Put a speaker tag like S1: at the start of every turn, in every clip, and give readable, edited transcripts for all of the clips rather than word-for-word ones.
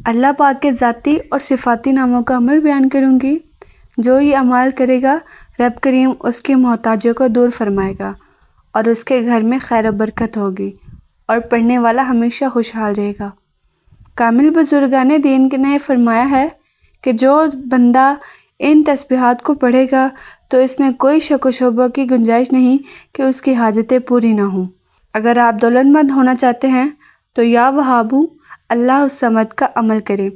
S1: اللہ پاک کے ذاتی اور صفاتی ناموں کا عمل بیان کروں گی۔ جو یہ عمل کرے گا رب کریم اس کی محتاجیوں کو دور فرمائے گا اور اس کے گھر میں خیر و برکت ہوگی اور پڑھنے والا ہمیشہ خوشحال رہے گا۔ کامل بزرگان دین نے فرمایا ہے کہ جو بندہ ان تسبیحات کو پڑھے گا تو اس میں کوئی شک و شبہ کی گنجائش نہیں کہ اس کی حاجتیں پوری نہ ہوں۔ اگر آپ دولت مند ہونا چاہتے ہیں تو یا وہابو اللہ الصمد کا عمل کرے۔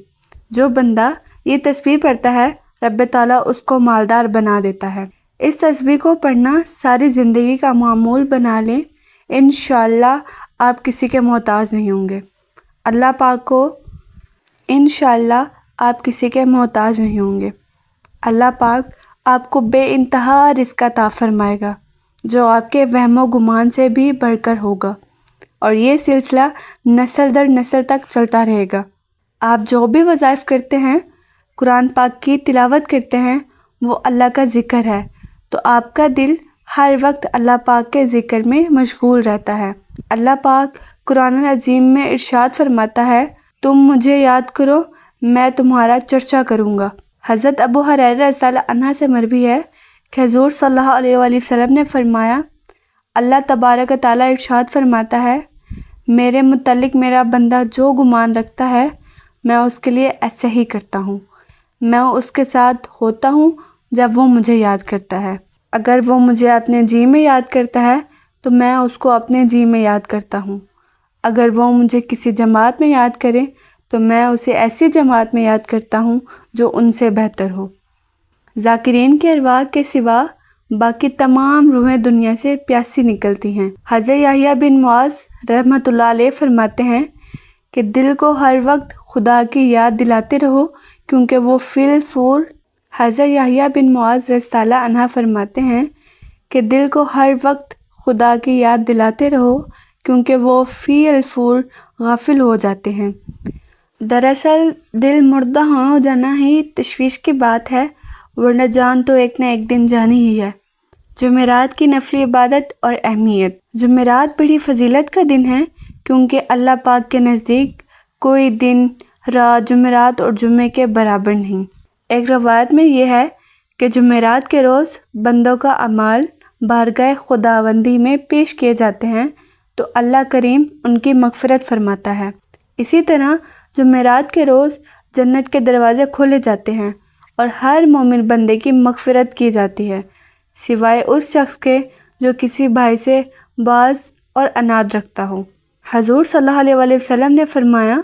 S1: جو بندہ یہ تسبیح پڑھتا ہے رب تعالیٰ اس کو مالدار بنا دیتا ہے۔ اس تسبیح کو پڑھنا ساری زندگی کا معمول بنا لیں، انشاءاللہ آپ کسی کے محتاج نہیں ہوں گے۔ اللہ پاک کو انشاءاللہ آپ کسی کے محتاج نہیں ہوں گے۔ اللہ پاک آپ کو بے انتہا رزق عطا فرمائے گا جو آپ کے وہم و گمان سے بھی بڑھ کر ہوگا، اور یہ سلسلہ نسل در نسل تک چلتا رہے گا۔ آپ جو بھی وظائف کرتے ہیں، قرآن پاک کی تلاوت کرتے ہیں، وہ اللہ کا ذکر ہے، تو آپ کا دل ہر وقت اللہ پاک کے ذکر میں مشغول رہتا ہے۔ اللہ پاک قرآن عظیم میں ارشاد فرماتا ہے، تم مجھے یاد کرو میں تمہارا چرچا کروں گا۔ حضرت ابو ہریرہ رضی اللہ عنہ سے مروی ہے کہ حضور صلی اللہ علیہ وآلہ وسلم نے فرمایا، اللہ تبارک و تعالیٰ ارشاد فرماتا ہے، میرے متعلق میرا بندہ جو گمان رکھتا ہے میں اس کے لیے ایسے ہی کرتا ہوں۔ میں اس کے ساتھ ہوتا ہوں جب وہ مجھے یاد کرتا ہے۔ اگر وہ مجھے اپنے جی میں یاد کرتا ہے تو میں اس کو اپنے جی میں یاد کرتا ہوں۔ اگر وہ مجھے کسی جماعت میں یاد کرے تو میں اسے ایسی جماعت میں یاد کرتا ہوں جو ان سے بہتر ہو۔ ذاکرین کی ارواح کے سوا باقی تمام روحیں دنیا سے پیاسی نکلتی ہیں۔ حضرت یحییٰ بن معاذ رحمۃ اللہ علیہ فرماتے ہیں کہ دل کو ہر وقت خدا کی یاد دلاتے رہو کیونکہ وہ فی الفور حضرت یحییٰ بن معاذ رضی اللہ عنہ فرماتے ہیں کہ دل کو ہر وقت خدا کی یاد دلاتے رہو کیونکہ وہ فی الفور غافل ہو جاتے ہیں۔ دراصل دل مردہ ہونا جانا ہی تشویش کی بات ہے، ورنہ جان تو ایک نہ ایک دن جانی ہی ہے۔ جمعرات کی نفلی عبادت اور اہمیت۔ جمعرات بڑی فضیلت کا دن ہے کیونکہ اللہ پاک کے نزدیک کوئی دن رات جمعرات اور جمعے کے برابر نہیں۔ ایک روایت میں یہ ہے کہ جمعرات کے روز بندوں کا اعمال بارگاہ خداوندی میں پیش کیے جاتے ہیں تو اللہ کریم ان کی مغفرت فرماتا ہے۔ اسی طرح جمعرات کے روز جنت کے دروازے کھولے جاتے ہیں اور ہر مومن بندے کی مغفرت کی جاتی ہے سوائے اس شخص کے جو کسی بھائی سے باز اور اناد رکھتا ہو۔ حضور صلی اللہ علیہ وآلہ وسلم نے فرمایا،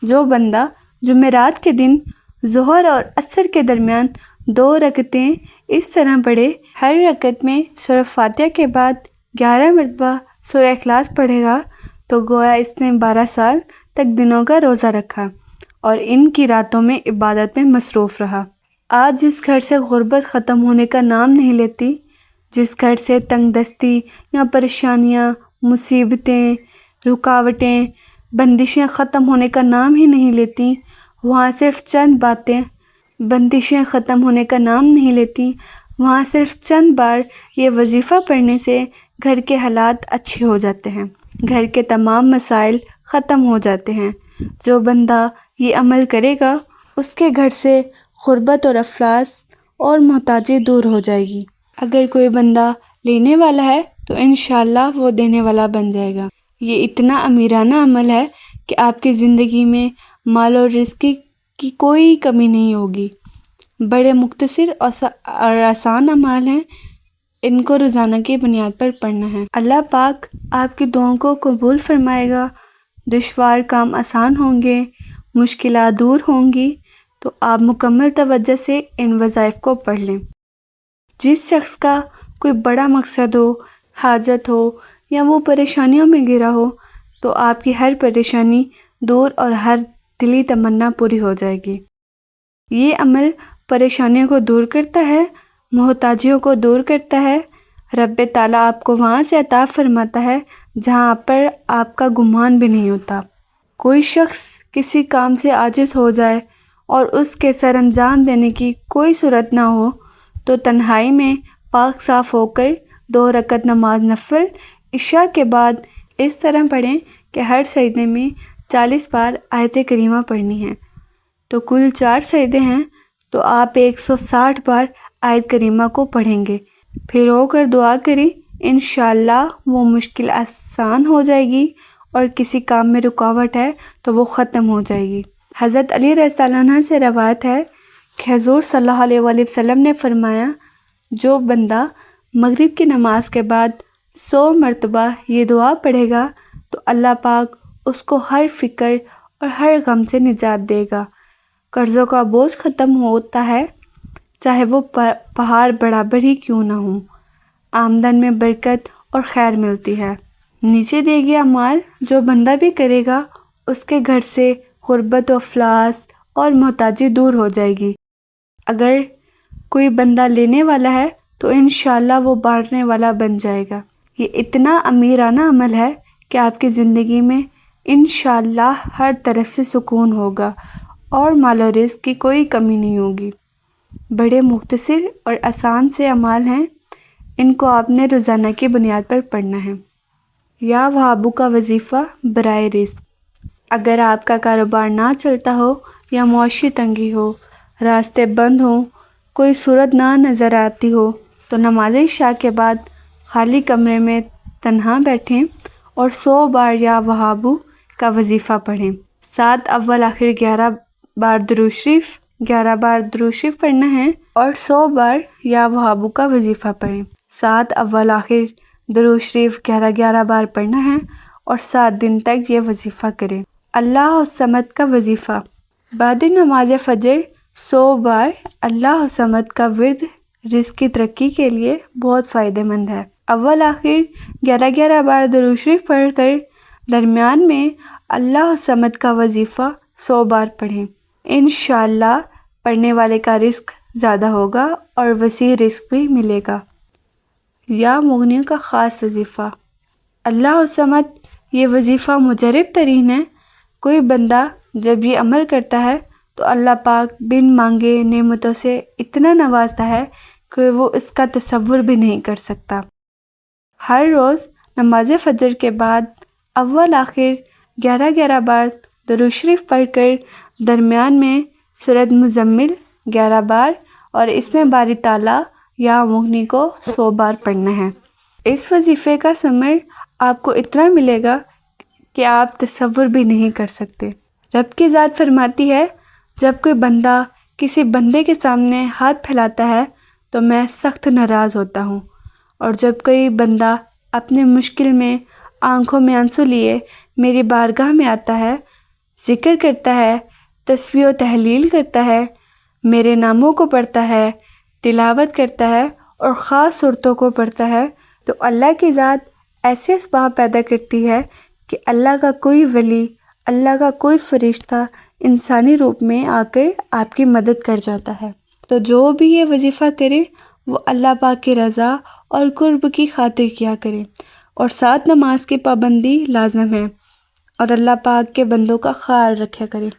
S1: جو بندہ جمعرات کے دن ظہر اور عصر کے درمیان 2 رکعتیں اس طرح پڑھے، ہر رکعت میں سورہ فاتحہ کے بعد 11 مرتبہ سورہ اخلاص پڑھے گا تو گویا اس نے 12 سال تک دنوں کا روزہ رکھا اور ان کی راتوں میں عبادت میں مصروف رہا۔ آج جس گھر سے غربت ختم ہونے کا نام نہیں لیتی، جس گھر سے تنگ دستی یا پریشانیاں، مصیبتیں، رکاوٹیں، بندشیں ختم ہونے کا نام ہی نہیں لیتی، وہاں صرف چند باتیں بندشیں ختم ہونے کا نام نہیں لیتی، وہاں صرف چند بار یہ وظیفہ پڑھنے سے گھر کے حالات اچھے ہو جاتے ہیں، گھر کے تمام مسائل ختم ہو جاتے ہیں۔ جو بندہ یہ عمل کرے گا اس کے گھر سے غربت اور افلاس اور محتاجی دور ہو جائے گی۔ اگر کوئی بندہ لینے والا ہے تو انشاءاللہ وہ دینے والا بن جائے گا۔ یہ اتنا امیرانہ عمل ہے کہ آپ کی زندگی میں مال اور رزق کی کوئی کمی نہیں ہوگی۔ بڑے مختصر اور آسان اعمال ہیں، ان کو روزانہ کی بنیاد پر پڑھنا ہے۔ اللہ پاک آپ کی دعاؤں کو قبول فرمائے گا، دشوار کام آسان ہوں گے، مشکلات دور ہوں گی، تو آپ مکمل توجہ سے ان وظائف کو پڑھ لیں۔ جس شخص کا کوئی بڑا مقصد ہو، حاجت ہو یا وہ پریشانیوں میں گھرا ہو تو آپ کی ہر پریشانی دور اور ہر دلی تمنا پوری ہو جائے گی۔ یہ عمل پریشانیوں کو دور کرتا ہے، محتاجیوں کو دور کرتا ہے۔ رب تعالیٰ آپ کو وہاں سے عطا فرماتا ہے جہاں پر آپ کا گمان بھی نہیں ہوتا۔ کوئی شخص کسی کام سے عاجز ہو جائے اور اس کے سر انجام دینے کی کوئی صورت نہ ہو تو تنہائی میں پاک صاف ہو کر 2 رکعت نماز نفل عشاء کے بعد اس طرح پڑھیں کہ ہر سجدے میں 40 بار آیت کریمہ پڑھنی ہے۔ تو کل 4 سجدے ہیں، تو آپ 160 بار آیت کریمہ کو پڑھیں گے، پھر رو کر دعا کریں، انشاءاللہ وہ مشکل آسان ہو جائے گی، اور کسی کام میں رکاوٹ ہے تو وہ ختم ہو جائے گی۔ حضرت علی رضی اللہ عنہ سے روایت ہے کہ حضور صلی اللہ علیہ وآلہ وسلم نے فرمایا، جو بندہ مغرب کی نماز کے بعد 100 مرتبہ یہ دعا پڑھے گا تو اللہ پاک اس کو ہر فکر اور ہر غم سے نجات دے گا، قرضوں کا بوجھ ختم ہوتا ہے، چاہے وہ پہاڑ برابر ہی کیوں نہ ہوں، آمدن میں برکت اور خیر ملتی ہے۔ نیچے دیے گئے اعمال جو بندہ بھی کرے گا اس کے گھر سے غربت و افلاس اور محتاجی دور ہو جائے گی۔ اگر کوئی بندہ لینے والا ہے تو انشاءاللہ وہ بانٹنے والا بن جائے گا۔ یہ اتنا امیرانہ عمل ہے کہ آپ کی زندگی میں انشاءاللہ ہر طرف سے سکون ہوگا اور مال و رزق کی کوئی کمی نہیں ہوگی۔ بڑے مختصر اور آسان سے اعمال ہیں، ان کو آپ نے روزانہ کی بنیاد پر پڑھنا ہے۔ یا وہابو کا وظیفہ برائے رزق۔ اگر آپ کا کاروبار نہ چلتا ہو یا معاشی تنگی ہو، راستے بند ہوں، کوئی صورت نہ نظر آتی ہو تو نماز عشاء کے بعد خالی کمرے میں تنہا بیٹھیں اور 100 بار یا وہابو کا وظیفہ پڑھیں۔ 7 اول آخر 11 بار درود شریف 11 بار درود شریف پڑھنا ہے اور 100 بار یا وہابو کا وظیفہ پڑھیں۔ 7 اول آخر درود شریف 11 بار پڑھنا ہے اور 7 دن تک یہ وظیفہ کریں۔ اللہ الصمد کا وظیفہ۔ بعد نماز فجر 100 بار اللہ الصمد کا ورد رزق کی ترقی کے لیے بہت فائدہ مند ہے۔ اول آخر 11 بار درود شریف پڑھ کر درمیان میں اللہ الصمد کا وظیفہ 100 بار پڑھیں۔ انشاءاللہ پڑھنے والے کا رزق زیادہ ہوگا اور وسیع رزق بھی ملے گا۔ یا مغنیوں کا خاص وظیفہ۔ اللہ الصمد یہ وظیفہ مجرب ترین ہے۔ کوئی بندہ جب یہ عمل کرتا ہے تو اللہ پاک بن مانگے نعمتوں سے اتنا نوازتا ہے کہ وہ اس کا تصور بھی نہیں کر سکتا۔ ہر روز نماز فجر کے بعد اول آخر 11 بار درود شریف پڑھ کر درمیان میں سورۃ مزمل 11 بار اور اس میں باری تعالیٰ یا مغنی کو 100 بار پڑھنا ہے۔ اس وظیفے کا ثمر آپ کو اتنا ملے گا کہ آپ تصور بھی نہیں کر سکتے۔ رب کی ذات فرماتی ہے، جب کوئی بندہ کسی بندے کے سامنے ہاتھ پھیلاتا ہے تو میں سخت ناراض ہوتا ہوں، اور جب کوئی بندہ اپنے مشکل میں آنکھوں میں آنسو لیے میری بارگاہ میں آتا ہے، ذکر کرتا ہے، تسبیح و تحلیل کرتا ہے، میرے ناموں کو پڑھتا ہے، تلاوت کرتا ہے اور خاص صورتوں کو پڑھتا ہے، تو اللہ کی ذات ایسے اسباب پیدا کرتی ہے کہ اللہ کا کوئی ولی، اللہ کا کوئی فرشتہ انسانی روپ میں آ کر آپ کی مدد کر جاتا ہے۔ تو جو بھی یہ وظیفہ کرے وہ اللہ پاک کی رضا اور قرب کی خاطر کیا کرے، اور 7 نماز کی پابندی لازم ہے، اور اللہ پاک کے بندوں کا خیال رکھا کرے۔